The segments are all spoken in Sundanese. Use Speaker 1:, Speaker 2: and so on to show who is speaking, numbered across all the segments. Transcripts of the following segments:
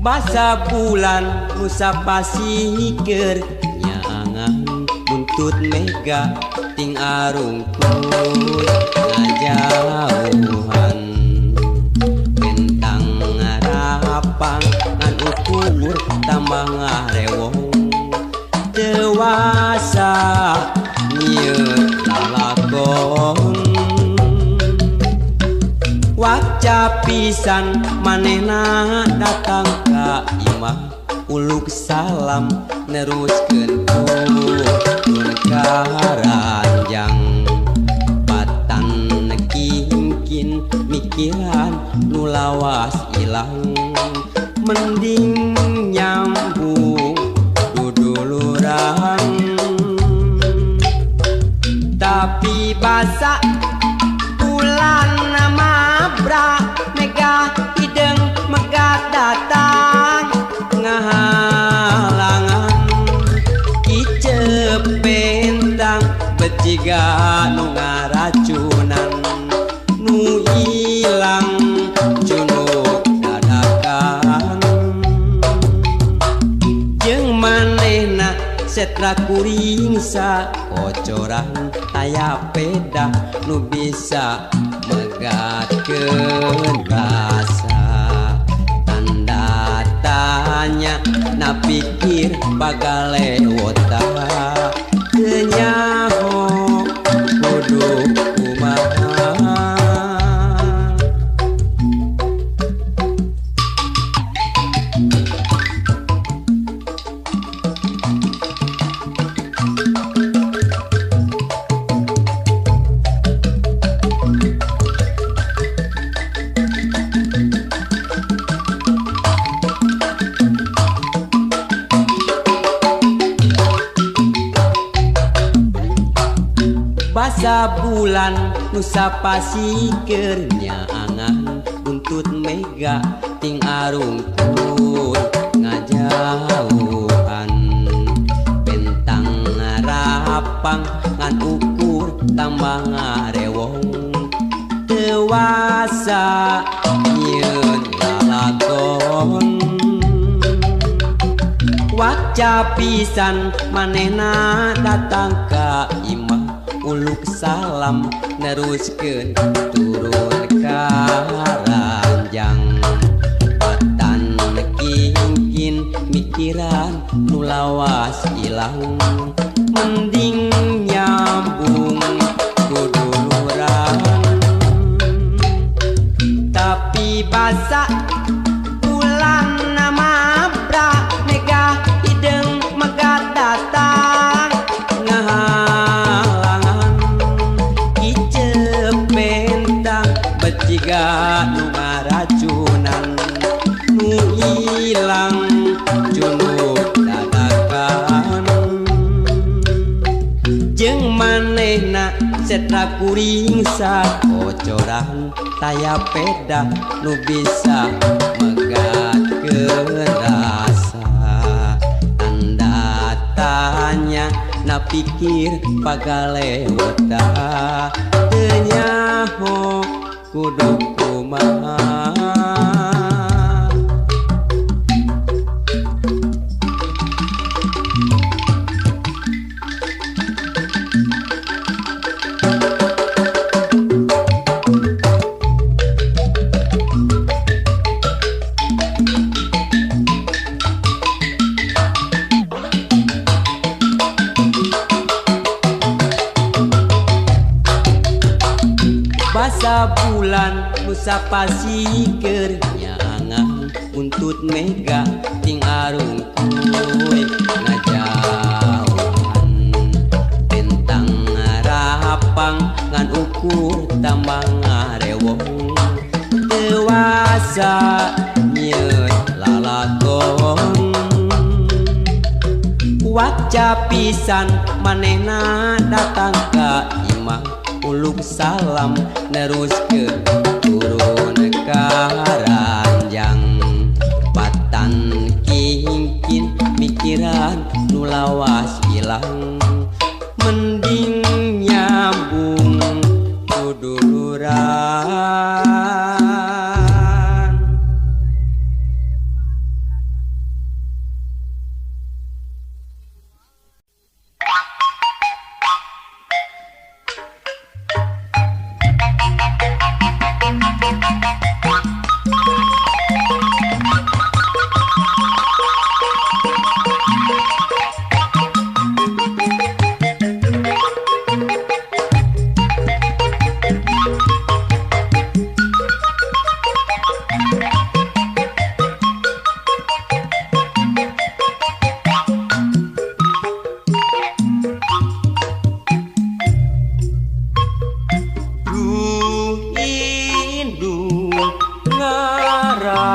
Speaker 1: Basa bulan Nusa Pasikeun nyaangan buntut mega ting arungkul ngajauhan bentang ngarapang ngan ukur tambah ngarewong dewasa nyieun lalakon waca pisan manehna datang ka imah uluk salam neruskeun turun ka ranjang patan kingkin mikiran nu lawas ilang mending nyambung duduluran tapi basa bulan mabra mega hideng megat datang ngahalangan icep bentang beciga nu ngaracunan nu ilang junuk dadakan jeung manehna setra kuring sa kocoran aya peda nu bisa megatkeun rasa tanda tanya na pikir bagale wota teu nyaho kudu kumaha basa bulan Nusa Pasikeun nyaangan buntut mega ting arungkul ngajauhan bentang ngarapang ngan ukur tambah ngarewong dewasa nyieun lalakon waca pisan manehna datang ka imah uluk salam neruskeun turun ka ranjang patan kingkin mikiran nu lawas ilang mending nyambung duduluran tapi basa bulan mabra mega hideng megat datang beciga nu ngaracunan nu ilang junuk dadakan jeung manehna setra kuring sa kocoran taya peda nu bisa megatkeun rasa tanda tanya na pikir bagale wota teu nyaho kudu kumaha basa bulan Nusa Pasikeun nyaangan buntut mega ting arungkul ngajauhan bentang ngarapang ngan ukur tambah ngarewong dewasa nyieun lalakon waca pisan manehna datang ka imah uluk salam neruskeun turun ka ranjang patan kingkin mikiran nu lawas ilang mending nyambung duduluran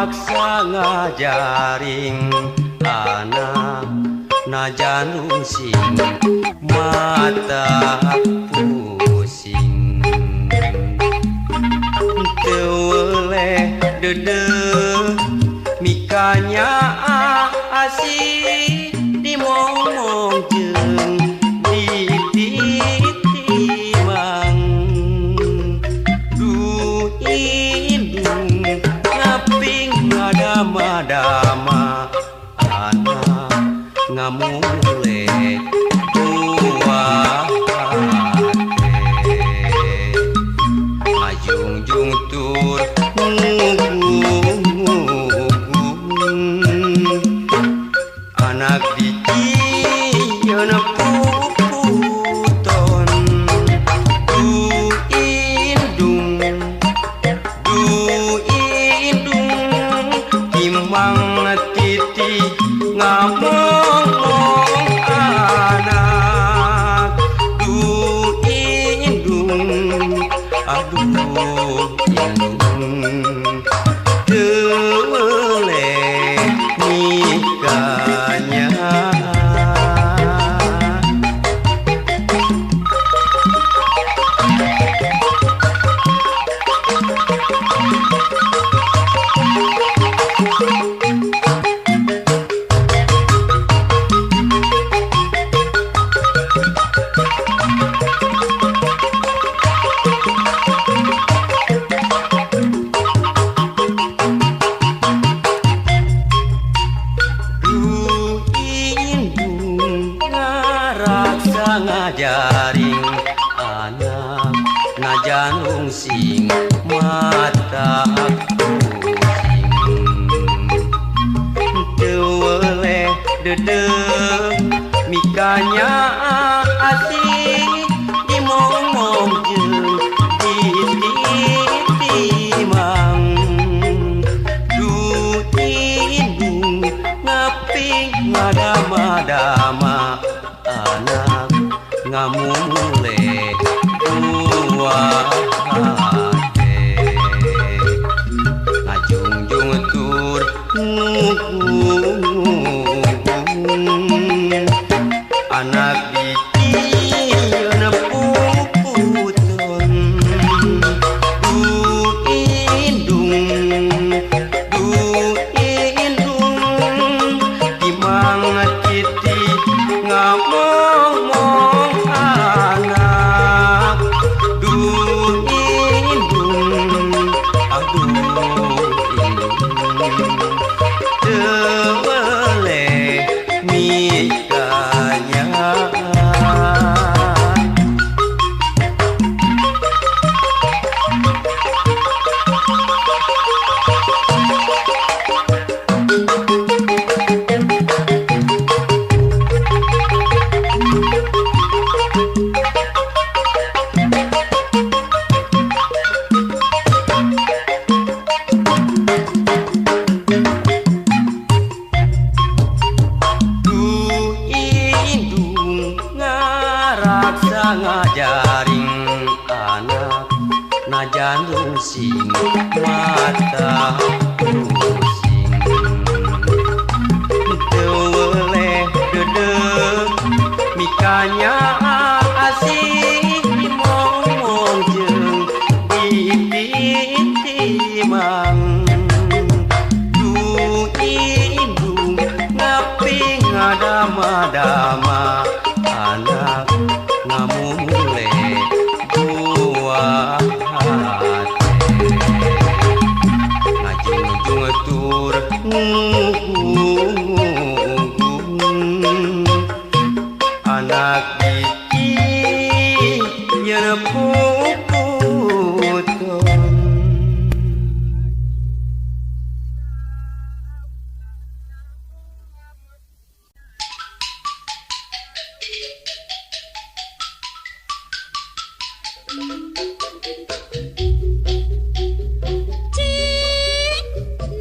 Speaker 1: ngaraksa ngajaring anak najan sing mata pusing teu dede mikanya asih dimomong jeung ditimang du indung ngaping ngadama-dama anak ngamule buah ngajungjung tur anak dicieun puputon du indung timang titi ngamong anak du indung aduh indung tewele nikahnya ngajaring anak najan sing mata pusing teu dede mikanya asih dimomong jeung ditimang du indung ngaping ngadama-dama anak ngamule buah hate ngajungjung tur anak dicieun puputon du indung timang titi ngamong anak du indung aduh indung tewele mikanya ngajaring anak najan sing mata pusing teu dede mikanya asih dimomong jeung ditimang du indung ngaping ngadama-dama anak ngamule buah hate ngajungjung tur anak dicieun puputon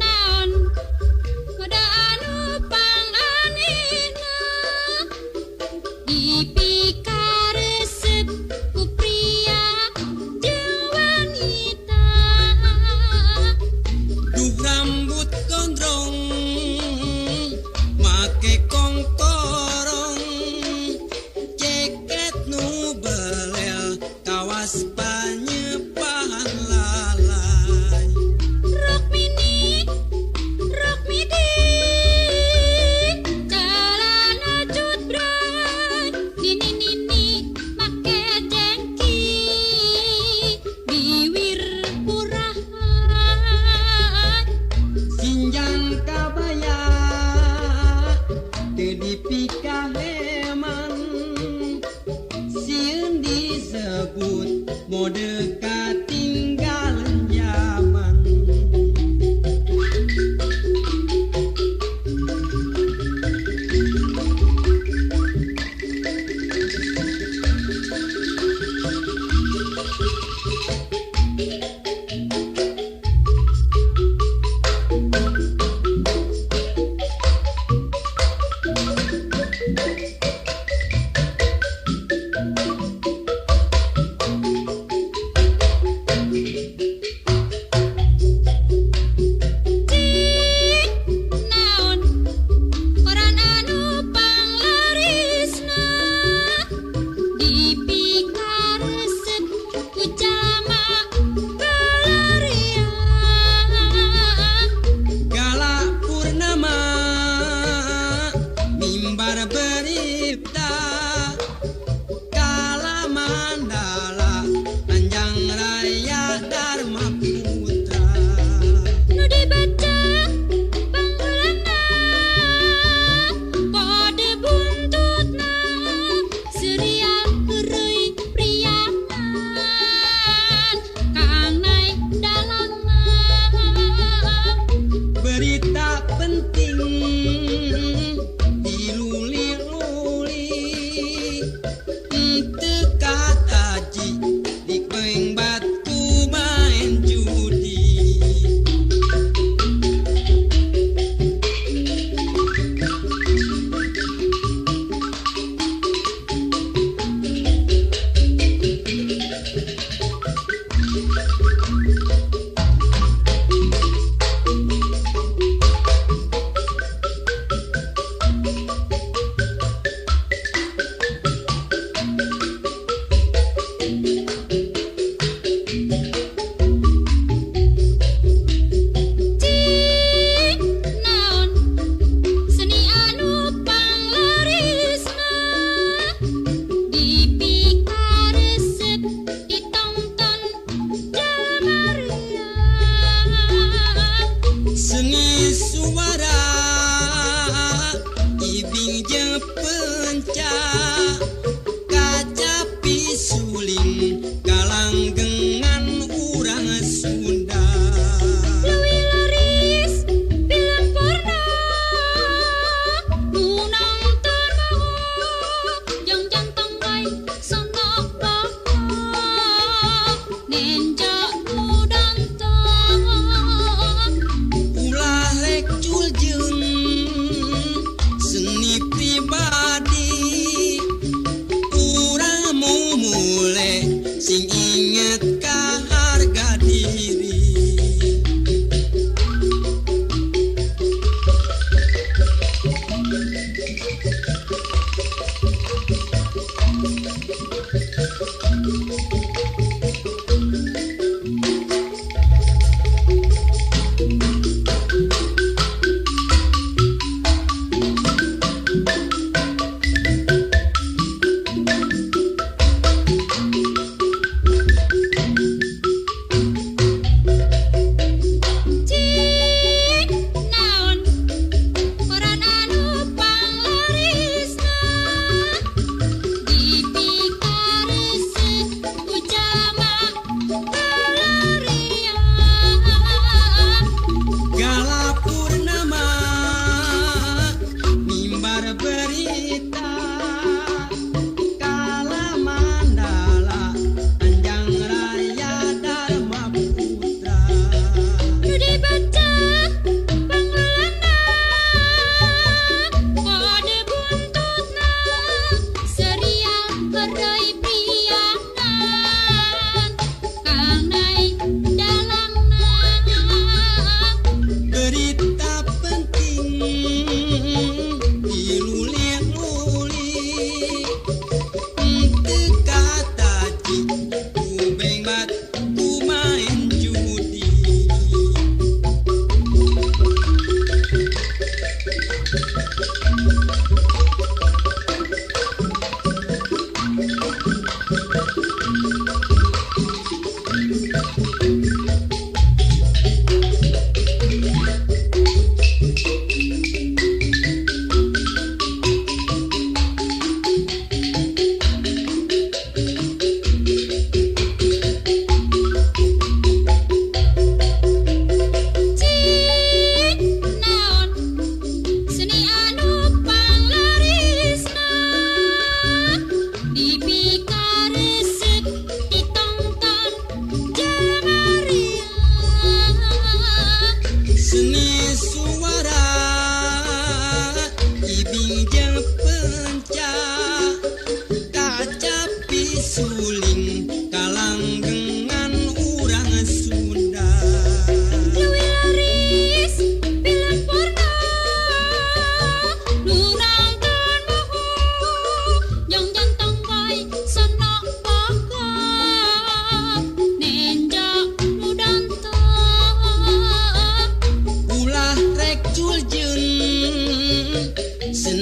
Speaker 2: Naon kuda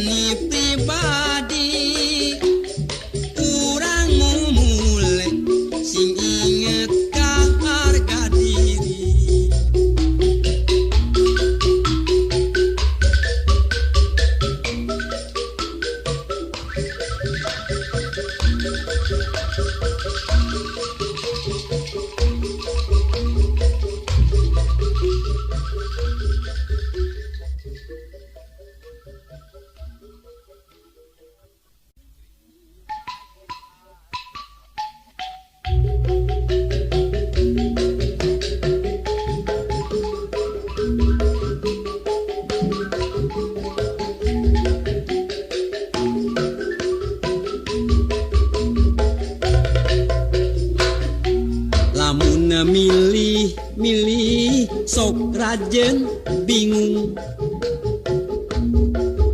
Speaker 2: Ini pribadi kurang mulai sing inget ka harga diri. Lamun milih sok rajen bingung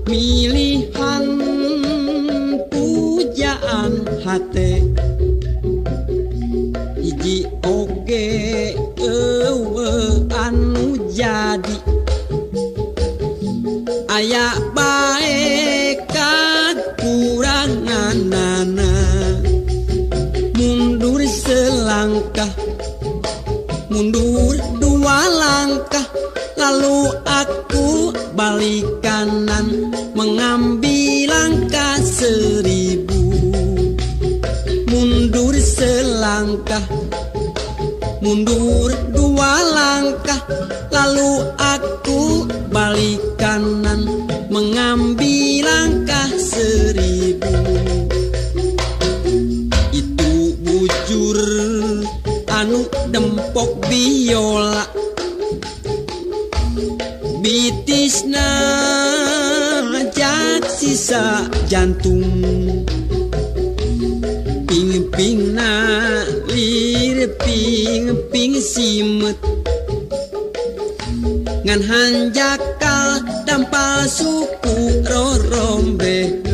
Speaker 2: milihan pujaan hate hiji oge anu jadi aya bae kakuranganana mundur selangkah mundur dua langkah lalu aku balik kanan mengambil langkah 1000 mundur selangkah mundur dua langkah lalu aku balik kanan mengambil langkah 1000 itu bujur anu dempok biola bitisna jak sisa jantung ping-pingna lir ping simet ngan hanjakal dampal suku rorombe